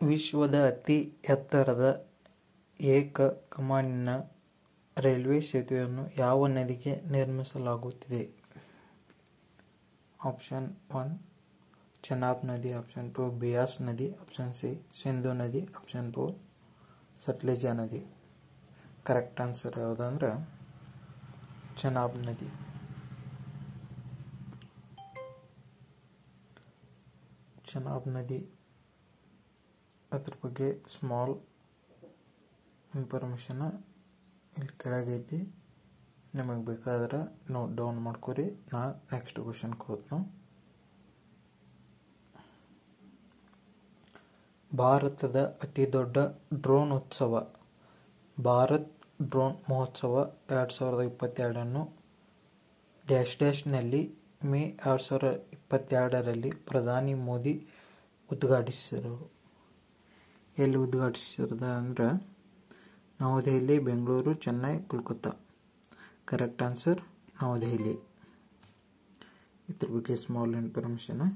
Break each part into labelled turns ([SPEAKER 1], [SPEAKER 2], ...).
[SPEAKER 1] ವಿಶ್ವದ ಅತಿ ಎತ್ತರದ ಏಕ ಕಮಾನಿನ ರೈಲ್ವೆ ಸೇತುವೆಯನ್ನು ಯಾವ ನದಿಗೆ ನಿರ್ಮಿಸಲಾಗುತ್ತಿದೆ? ಆಪ್ಷನ್ 1 ಚೆನಾಬ್ ನದಿ, ಆಪ್ಷನ್ 2 ಬಿಯಾಸ್ ನದಿ, ಆಪ್ಷನ್ ಸಿ ಸಿಂಧು ನದಿ, ಆಪ್ಷನ್ 4 ಸಟ್ಲೇಜ ನದಿ. ಕರೆಕ್ಟ್ ಆನ್ಸರ್ ಯಾವುದಂದ್ರೆ ಚೆನಾಬ್ ನದಿ. ಚೆನಾಬ್ ನದಿ ಅದ್ರ ಬಗ್ಗೆ ಸ್ಮಾಲ್ ಇನ್ಫಾರ್ಮೇಷನ್ ಇಲ್ಲಿ ಕೆಳಗೈತಿ, ನಿಮಗೆ ಬೇಕಾದ್ರೆ ನೋಟ್ ಡೌನ್ ಮಾಡ್ಕೊರಿ. ನಾ ನೆಕ್ಸ್ಟ್ ಕ್ವಶನ್ಗೆ ಹೋದ್ನು. ಭಾರತದ ಅತಿ ದೊಡ್ಡ ಡ್ರೋನ್ ಉತ್ಸವ ಭಾರತ್ ಡ್ರೋನ್ ಮಹೋತ್ಸವ 2022 ನಲ್ಲಿ ಮೇ 2022 ಪ್ರಧಾನಿ ಮೋದಿ ಉದ್ಘಾಟಿಸಿದರು. ಎಲ್ಲಿ ಉದ್ಘಾಟಿಸಿದ ಅಂದ್ರೆ ನವದೆಹಲಿ, ಬೆಂಗಳೂರು, ಚೆನ್ನೈ, ಕೋಲ್ಕತ್ತಾ. Correct answer Navadehali. ಇದ್ರ ಬಗ್ಗೆ ಸ್ಮಾಲ್ ಇನ್ಫಾರ್ಮೇಷನ್.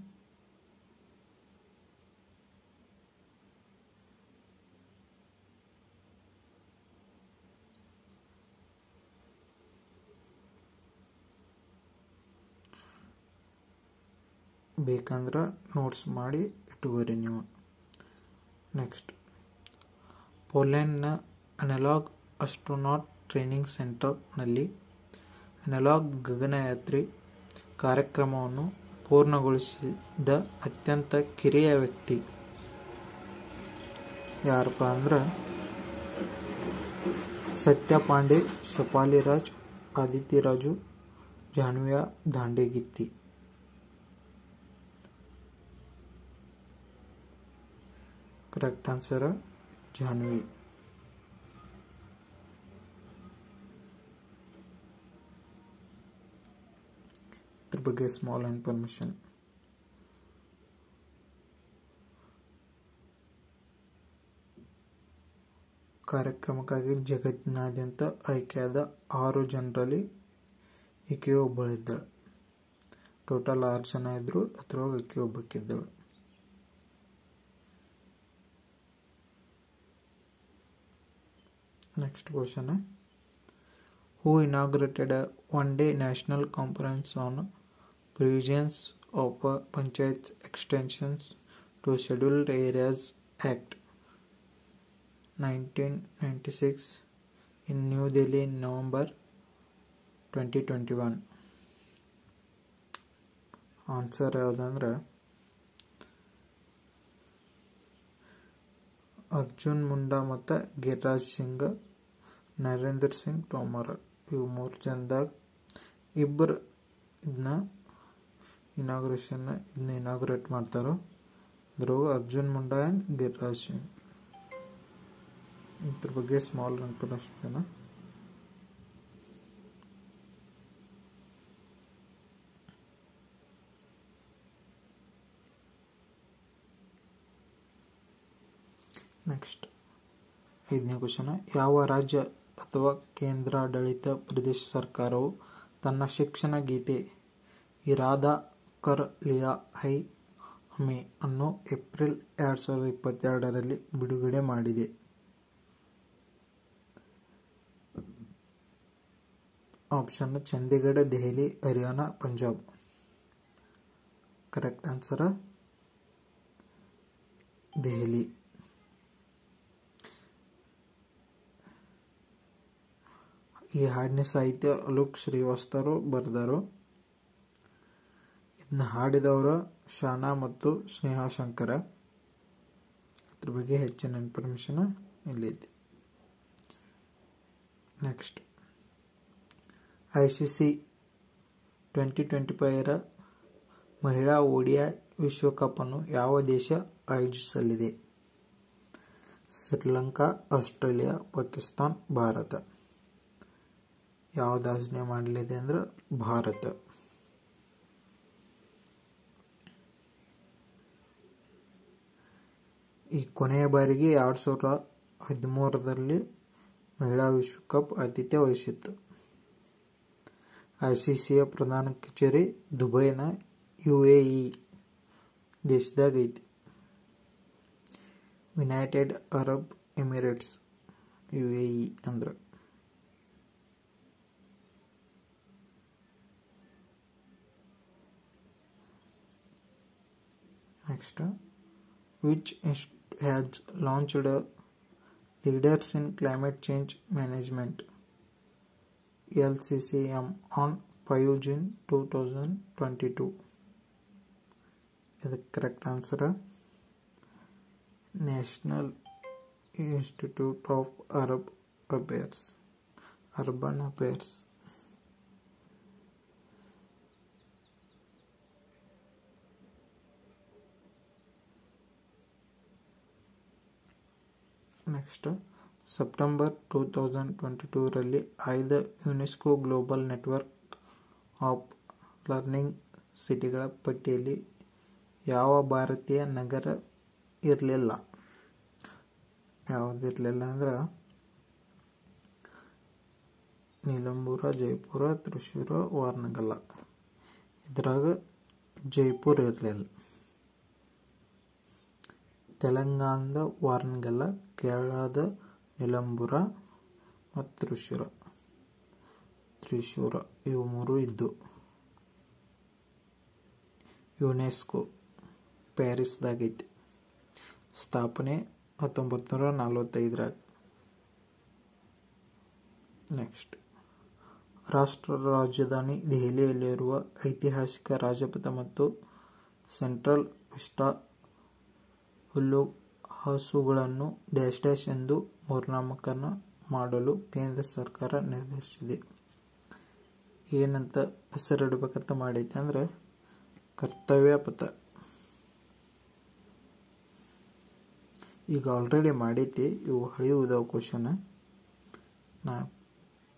[SPEAKER 1] ಬೇಕಂದ್ರೆ ನೋಟ್ಸ್ ಮಾಡಿ ಇಟ್ಟುಕೋರಿ ನೀವು. ನೆಕ್ಸ್ಟ್, ಪೋಲೆಂಡ್ನ ಅನಲಾಗ್ ಆಸ್ಟ್ರೋನಾಟ್ ಟ್ರೈನಿಂಗ್ ಸೆಂಟರ್ನಲ್ಲಿ ಅನಲಾಗ್ ಗಗನಯಾತ್ರಿ ಕಾರ್ಯಕ್ರಮವನ್ನು ಪೂರ್ಣಗೊಳಿಸಿದ ಅತ್ಯಂತ ಕಿರಿಯ ವ್ಯಕ್ತಿ ಯಾರಪ್ಪ ಅಂದ್ರೆ ಸತ್ಯ ಪಾಂಡೆ, ಶಫಾಲಿ ರಾಜ್, ಆದಿತ್ಯ ರಾಜು, ಜಾನ್ವಿಯಾ ದಾಂಡೆಗಿತ್ತಿ. Correct answer Janvi. ಇದ್ರ ಬಗ್ಗೆ ಸ್ಮಾಲ್ ಇನ್ಫಾರ್ಮೇಷನ್. ಕಾರ್ಯಕ್ರಮಕ್ಕಾಗಿ ಜಗತ್ತಿನಾದ್ಯಂತ ಆಯ್ಕೆಯಾದ 6 ಜನರಲ್ಲಿ ಈಕೆಯು ಒಬ್ಬಳಿದ್ದಳು. ಟೋಟಲ್ 6 ಜನ ಇದ್ರು, ಅದರೊಳಗೆ ಈಕೆ ಒಬ್ಬಕ್ಕಿದ್ದಳು. Next question. Who inaugurated a one-day national conference on provisions of Panchayat Extensions to Scheduled Areas Act 1996 in New Delhi in November 2021? Answer ಯಾವುದಂದ್ರೆ ಅರ್ಜುನ್ ಮುಂಡಾ ಮತ್ತು ಗಿರಿರಾಜ್ ಸಿಂಗ್, ನರೇಂದ್ರ ಸಿಂಗ್ ತೋಮರ್. ಇವು 3 ಜನದಾಗ ಇಬ್ಬರು ಇದನ್ನ ಇನಾಗ್ರೇಟ್ ಮಾಡ್ತಾರೋ. ಅದ್ರಾಗ ಅರ್ಜುನ್ ಮುಂಡಾ ಆ್ಯಂಡ್ ಗಿರಿರಾಜ್ ಸಿಂಗ್. ಇದ್ರ ಬಗ್ಗೆ ಸ್ಮಾಲ್ ಇನ್ಫಾರ್ಮೇಷನ್. ನೆಕ್ಸ್ಟ್ 5ನೇ ಕ್ವಶನ್. ಯಾವ ರಾಜ್ಯ ಅಥವಾ ಕೇಂದ್ರಾಡಳಿತ ಪ್ರದೇಶ ಸರ್ಕಾರವು ತನ್ನ ಶಿಕ್ಷಣ ಗೀತೆ ಇರಾದಾ ಕರ್ ಲಿಯಾ ಹೈ ಹಮೇ ಅನ್ನು ಏಪ್ರಿಲ್ 2022 ಬಿಡುಗಡೆ ಮಾಡಿದೆ? Option Chandigarh, Delhi, Haryana, Punjab. Correct answer Delhi. ಈ ಹಾಡಿನ ಸಾಹಿತ್ಯ ಅಲೋಕ್ ಶ್ರೀವಾಸ್ತವರು ಬರೆದರು. ಇದನ್ನ ಹಾಡಿದವರು ಶಾನಾ ಮತ್ತು ಸ್ನೇಹಾ ಶಂಕರ. ಇದ್ರ ಬಗ್ಗೆ ಹೆಚ್ಚಿನ ಇನ್ಫಾರ್ಮೇಷನ್ ಇಲ್ಲಿದೆ. ನೆಕ್ಸ್ಟ್, ICC 2025 ಮಹಿಳಾ ODI ವಿಶ್ವಕಪ್ ಅನ್ನು ಯಾವ ದೇಶ ಆಯೋಜಿಸಲಿದೆ? ಶ್ರೀಲಂಕಾ, ಆಸ್ಟ್ರೇಲಿಯಾ, ಪಾಕಿಸ್ತಾನ್, ಭಾರತ. ಯಾವ್ದು ಆಯೋಜನೆ ಮಾಡಲಿದೆ ಅಂದ್ರೆ ಭಾರತ. ಈ ಕೊನೆಯ ಬಾರಿಗೆ 2013 ಮಹಿಳಾ ವಿಶ್ವಕಪ್ ಆತಿಥ್ಯ ವಹಿಸಿತ್ತು. ICCಯ ಪ್ರಧಾನ ಕಚೇರಿ ದುಬೈನ UAE ದೇಶದಾಗ ಐತಿ. ಯುನೈಟೆಡ್ ಅರಬ್ ಎಮಿರೇಟ್ಸ್ UAE ಅಂದ್ರೆ. Next, which has launched leaders in climate change management LCCM on 5 June 2022. ಇದಕ್ಕೆ correct answer national institute of urban affairs. Next, September 2022 ರಲ್ಲಿ ಆಯ್ದ UNESCO global network of learning ಸಿಟಿಗಳ ಪಟ್ಟಿಯಲ್ಲಿ ಯಾವ ಭಾರತೀಯ ನಗರ ಇರಲಿಲ್ಲ? ಯಾವುದಿರಲಿಲ್ಲ ಅಂದ್ರೆ ನೀಲಂಬೂರ, ಜೈಪುರ, ತ್ರಿಶೂರ, ವಾರಣಗಲ್ಲ. ಇದ್ರಾಗ ಜೈಪುರ ಇರಲಿಲ್ಲ. ತೆಲಂಗಾಣದ ವಾರಣಗಲ್ಲ, ಕೇರಳದ ನೀಲಂಬೂರ ಮತ್ತು ತ್ರಿಶೂರ ಇವು ಮೂರು ಇದ್ದು. ಯುನೆಸ್ಕೋ ಪ್ಯಾರಿಸ್ದಾಗೈತಿ. ಸ್ಥಾಪನೆ 1945. ನೆಕ್ಸ್ಟ್, ರಾಷ್ಟ್ರ ರಾಜಧಾನಿ ದೆಹಲಿಯಲ್ಲಿರುವ ಐತಿಹಾಸಿಕ ರಾಜಪಥ ಮತ್ತು ಸೆಂಟ್ರಲ್ ವಿಸ್ಟಾ ಹುಲ್ಲುಹಾಸುಗಳನ್ನು ಡ್ಯಾಶ್ ಡ್ಯಾಶ್ ಎಂದು ಮರುನಾಮಕರಣ ಮಾಡಲು ಕೇಂದ್ರ ಸರ್ಕಾರ ನಿರ್ಧರಿಸಿದೆ. ಏನಂತ ಹೆಸರಿಡಬೇಕಂತ ಮಾಡೈತೆ ಅಂದ್ರೆ ಕರ್ತವ್ಯ ಪಥ. ಈಗ ಆಲ್ರೆಡಿ ಮಾಡೈತಿ, ಇವು ಹಳಿಯುವುದಾವ ಕ್ವಶನ್.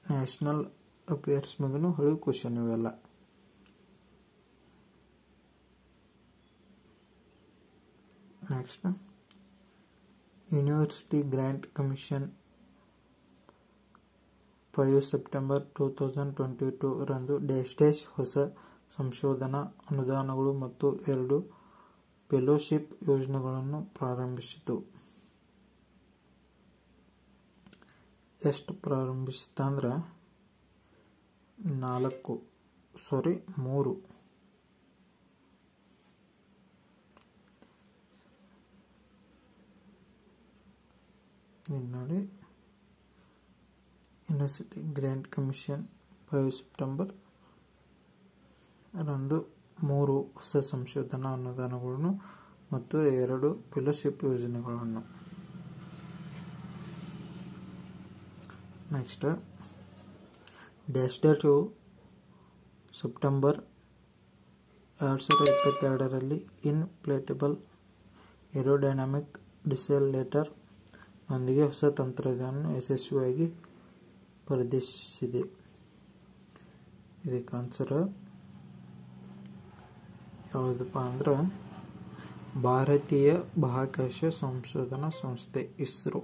[SPEAKER 1] ನ್ಯಾಷನಲ್ ಅಫೇರ್ಸ್ ಮ್ಯಾಗೂ ಹಳಿ ಕ್ವಶನ್ ಇವೆಲ್ಲ. Next, university grant commission 5 September 2022 ರಂದು ಡ್ಯಾಶ್ ಡ್ಯಾಶ್ ಹೊಸ ಸಂಶೋಧನಾ ಅನುದಾನಗಳು ಮತ್ತು 2 ಫೆಲೋಶಿಪ್ ಯೋಜನೆಗಳನ್ನು ಪ್ರಾರಂಭಿಸಿತು. ಎಷ್ಟು ಪ್ರಾರಂಭಿಸಿತಂದ್ರೆ 3. ಇದು ನೋಡಿ, ಯೂನಿವರ್ಸಿಟಿ ಗ್ರಾಂಟ್ ಕಮಿಷನ್ 5 ಸೆಪ್ಟೆಂಬರ್ ರಂದು 3 ಹೊಸ ಸಂಶೋಧನಾ ಅನುದಾನಗಳನ್ನು ಮತ್ತು 2 ಫೆಲೋಶಿಪ್ ಯೋಜನೆಗಳನ್ನು. ನೆಕ್ಸ್ಟ್, ಡ್ಯಾಶ್ ಡ್ಯಾಶ್ ಸೆಪ್ಟೆಂಬರ್ 2022 ರಲ್ಲಿ ಇನ್ಫ್ಲೇಟಬಲ್ ಏರೋಡೈನಾಮಿಕ್ ಡಿಸೆಲೇಟರ್ ನೊಂದಿಗೆ ಹೊಸ ತಂತ್ರಜ್ಞಾನವನ್ನು ಯಶಸ್ವಿಯಾಗಿ ಪ್ರದರ್ಶಿಸಿದೆ. ಇದಕ್ಕೆ ಆನ್ಸರ್ ಯಾವುದಪ್ಪ ಅಂದ್ರೆ ಭಾರತೀಯ ಬಾಹ್ಯಾಕಾಶ ಸಂಶೋಧನಾ ಸಂಸ್ಥೆ ಇಸ್ರೋ.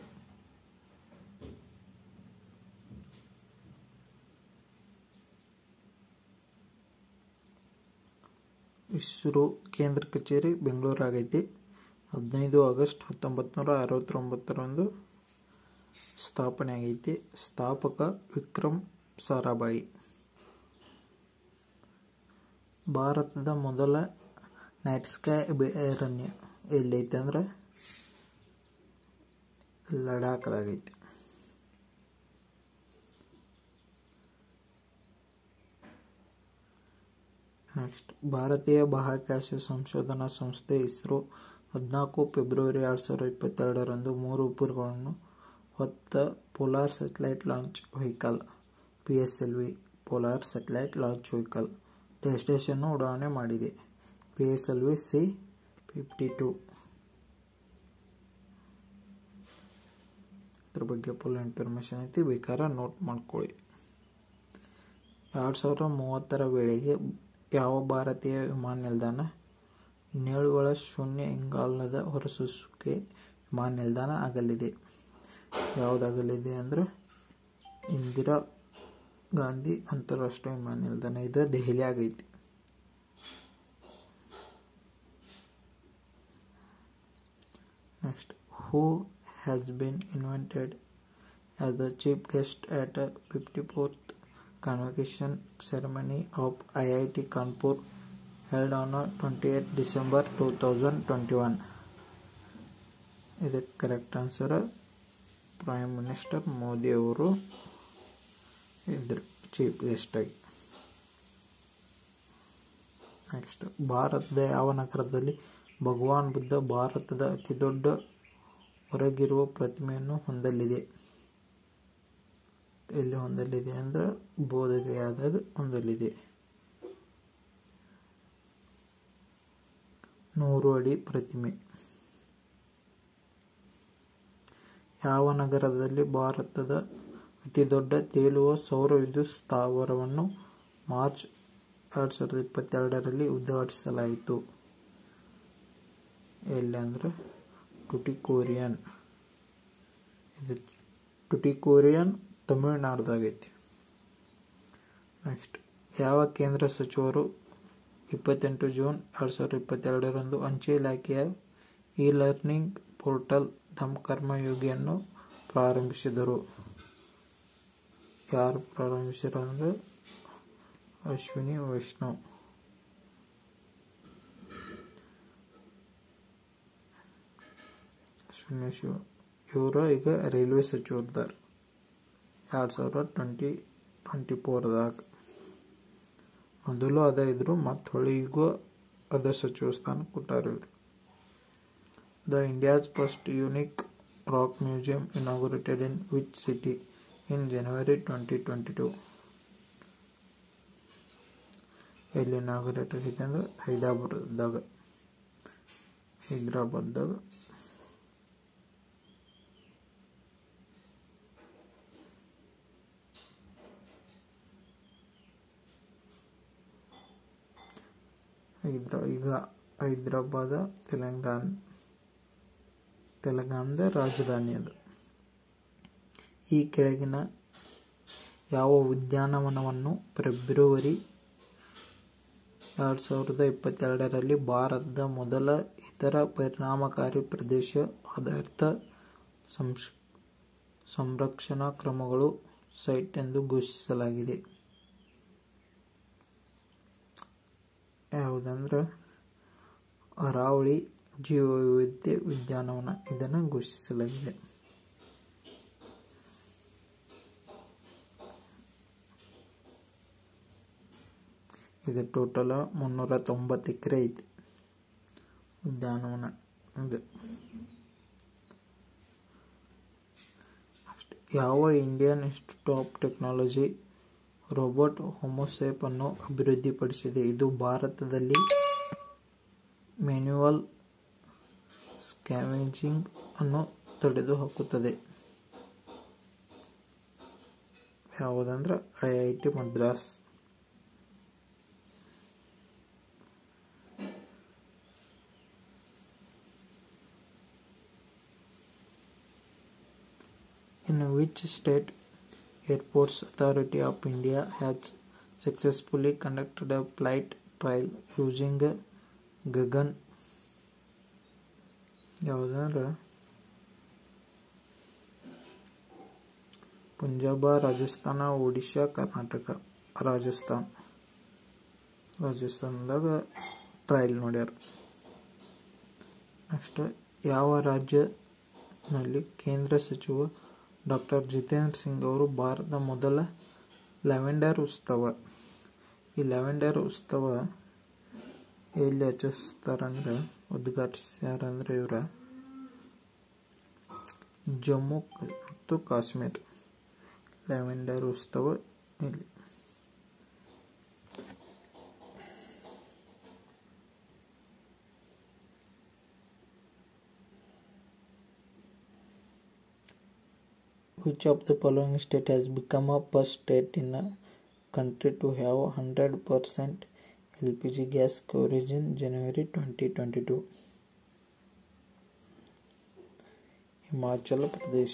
[SPEAKER 1] ಇಸ್ರೋ ಕೇಂದ್ರ ಕಚೇರಿ ಬೆಂಗಳೂರು ಆಗೈತಿ. 15 ಆಗಸ್ಟ್ 1969 ರಂದು ಸ್ಥಾಪನೆ ಆಗೈತಿ. ಸ್ಥಾಪಕ ವಿಕ್ರಮ್ ಸಾರಾಭಾಯಿ. ಭಾರತದ ಮೊದಲ ನೈಟ್ ಸ್ಕೈ ಅಭಯಾರಣ್ಯ ಎಲ್ಲೈತಿ ಅಂದ್ರೆ ಲಡಾಖ್ದಾಗೈತಿ. ನೆಕ್ಸ್ಟ್, ಭಾರತೀಯ ಬಾಹ್ಯಾಕಾಶ ಸಂಶೋಧನಾ ಸಂಸ್ಥೆ ಇಸ್ರೋ 14 ಫೆಬ್ರವರಿ 2022 ರಂದು 3 ಉಪಗ್ರಹಗಳನ್ನು ಹೊತ್ತ polar satellite launch vehicle PSLV polar satellite launch vehicle dash dash ಅನ್ನು ಉಡಾವಣೆ ಮಾಡಿದೆ. PSLV C-52. ಇದ್ರ ಬಗ್ಗೆ ಫುಲ್ ಇನ್ಫಾರ್ಮೇಶನ್ ಐತಿ, ಬೇಕಾದ್ರೆ ನೋಟ್ ಮಾಡ್ಕೊಳ್ಳಿ. 2030 ವೇಳೆಗೆ ಯಾವ ಭಾರತೀಯ ವಿಮಾನ ನಿಲ್ದಾಣ ನಿವ್ವಳ ಶೂನ್ಯ ಇಂಗಾಲದ ಹೊರಸೂಸುವಿಕೆ ವಿಮಾನ ನಿಲ್ದಾಣ ಆಗಲಿದೆ? ಯಾವುದಾಗಲಿದೆ ಅಂದ್ರೆ ಇಂದಿರಾ ಗಾಂಧಿ ಅಂತಾರಾಷ್ಟ್ರೀಯ ವಿಮಾನ ನಿಲ್ದಾಣ. ಇದು ದೆಹಲಿ ಆಗೈತಿ. Next, who has been invited as the chief guest at the 54th convocation ceremony of IIT Kanpur held on 28 December 2021. ಇದಕ್ಕೆ correct answer prime minister Modi ಅವರು ಇದ್ರು ಚೀಫ್ ಗೆಸ್ಟ್ ಆಗಿ. ನೆಕ್ಸ್ಟ್, ಭಾರತದ ಯಾವ ನಗರದಲ್ಲಿ ಭಗವಾನ್ ಬುದ್ಧ ಭಾರತದ ಅತಿದೊಡ್ಡ ಹೊರಗಿರುವ ಪ್ರತಿಮೆಯನ್ನು ಹೊಂದಲಿದೆ? ಎಲ್ಲಿ ಹೊಂದಲಿದೆ ಅಂದ್ರೆ ಬೋಧಗಯಾದಾಗ ಹೊಂದಲಿದೆ. 100 ಅಡಿ ಪ್ರತಿಮೆ. ಯಾವ ನಗರದಲ್ಲಿ ಭಾರತದ ಅತಿದೊಡ್ಡ ತೇಲುವ ಸೌರ ವಿದ್ಯುತ್ ಸ್ಥಾವರವನ್ನು ಮಾರ್ಚ್ 2022ರಲ್ಲಿ ಉದ್ಘಾಟಿಸಲಾಯಿತು? ಎಲ್ಲಿ ಅಂದ್ರೆ ಟುಟಿಕೋರಿನ್. ಇದು ಟುಟಿಕೋರಿನ್ ತಮಿಳುನಾಡ್ದಾಗೈತಿ. ನೆಕ್ಸ್ಟ್, ಯಾವ ಕೇಂದ್ರ ಸಚಿವರು 28 ಜೂನ್ 2022ರಂದು ಅಂಚೆ ಇಲಾಖೆಯ ಇ-ಲರ್ನಿಂಗ್ ಪೋರ್ಟಲ್ ಧಮ್ ಕರ್ಮಯೋಗಿಯನ್ನು ಪ್ರಾರಂಭಿಸಿದರು? ಯಾರು ಪ್ರಾರಂಭಿಸಿದರು ಅಂದ್ರೆ ಅಶ್ವಿನಿ ವೈಷ್ಣವ್. ಇವರು ಈಗ ರೈಲ್ವೆ ಸಚಿವರಿದ್ದಾರೆ 2024ದಾಗ. ಮೊದಲು ಅದ ಇದ್ರು ಮತ್ತು ಹೊಳಿಗೂ ಅದ ಸಚಿವ ಸ್ಥಾನ ಕೊಟ್ಟಾರ ಇವರು. The India's first unique rock museum inaugurated in which city in January 2022? ಎಲ್ಲಿ ಇನಾಗ್ರೇಟ್ ಆಗೈತೆ ಅಂದ್ರೆ ಹೈದರಾಬಾದ್ದಾಗ. ಈಗ ಹೈದರಾಬಾದ ತೆಲಂಗಾಣದ ರಾಜಧಾನಿ ಅದು. ಈ ಕೆಳಗಿನ ಯಾವ ಉದ್ಯಾನವನವನ್ನು ಫೆಬ್ರವರಿ 2022ರಲ್ಲಿ ಭಾರತದ ಮೊದಲ ಇತರ ಪರಿಣಾಮಕಾರಿ ಪ್ರದೇಶ ಆಧಾರಿತ ಸಂರಕ್ಷಣಾ ಕ್ರಮಗಳು ಸೈಟ್ ಎಂದು ಘೋಷಿಸಲಾಗಿದೆ? ಯಾವುದಂದ್ರೆ ಅರಾವಳಿ ಜೀವವೈವಿಧ್ಯ ಉದ್ಯಾನವನ. ಇದನ್ನು ಘೋಷಿಸಲಾಗಿದೆ. ಇದು ಟೋಟಲ್ 390 ಎಕರೆ ಐತಿ ಉದ್ಯಾನವನ ಇದು. ಯಾವ Indian institute of technology robot Homosep ಅನ್ನು ಅಭಿವೃದ್ಧಿಪಡಿಸಿದೆ? ಇದು ಭಾರತದಲ್ಲಿ ಮ್ಯಾನ್ಯುವಲ್ ಸ್ಕ್ಯಾವೆಂಜಿಂಗ್ ಅನ್ನು ತೊಡೆದುಹಾಕುತ್ತದೆ. ಯಾವುದಂದ್ರೆ IIT Madras. In which state Airports Authority of India has successfully conducted a flight trial using Gagan? ಯಾವುದಂದ್ರೆ ಪಂಜಾಬ, ರಾಜಸ್ಥಾನ, ಒಡಿಶಾ, ಕರ್ನಾಟಕ. ರಾಜಸ್ಥಾನದಾಗ ಟ್ರಯಲ್ ನೋಡ್ಯಾರ. ನೆಕ್ಸ್ಟ್, ಯಾವ ರಾಜ್ಯದಲ್ಲಿ ಕೇಂದ್ರ ಸಚಿವ ಡಾಕ್ಟರ್ ಜಿತೇಂದ್ರ ಸಿಂಗ್ ಅವರು ಭಾರತದ ಮೊದಲ ಲ್ಯಾವೆಂಡರ್ ಉತ್ಸವ, ಈ ಲ್ಯಾವೆಂಡರ್ ಉತ್ಸವ ಎಲ್ಲಿ ಆಚರಿಸ್ತಾರಂದ್ರೆ ಉದ್ಘಾಟಿಸ್ಯಾರಂದ್ರೆ ಇವರ ಜಮ್ಮು ಮತ್ತು ಕಾಶ್ಮೀರ ಲ್ಯಾವೆಂಡರ್ ಉತ್ಸವ ಇಲ್ಲಿ. Which of the following state has become a first state in a country to have 100% LPG gas coverage in January 2022? Himachal Pradesh.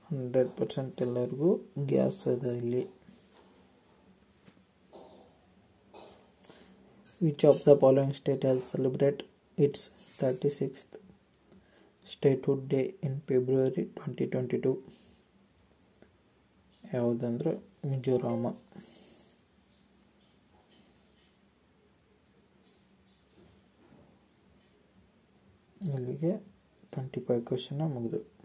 [SPEAKER 1] 100% ಎಲ್ಲರಿಗೂ ಗ್ಯಾಸ್ ಅದ ಇಲ್ಲಿ. Which of the following state has celebrated its 36th statehood day in February 2022 ಯಾವುದಂದ್ರೆ ಮಿಜೋರಾಮ. ಇಲ್ಲಿಗೆ 25 question ಮುಗಿದು.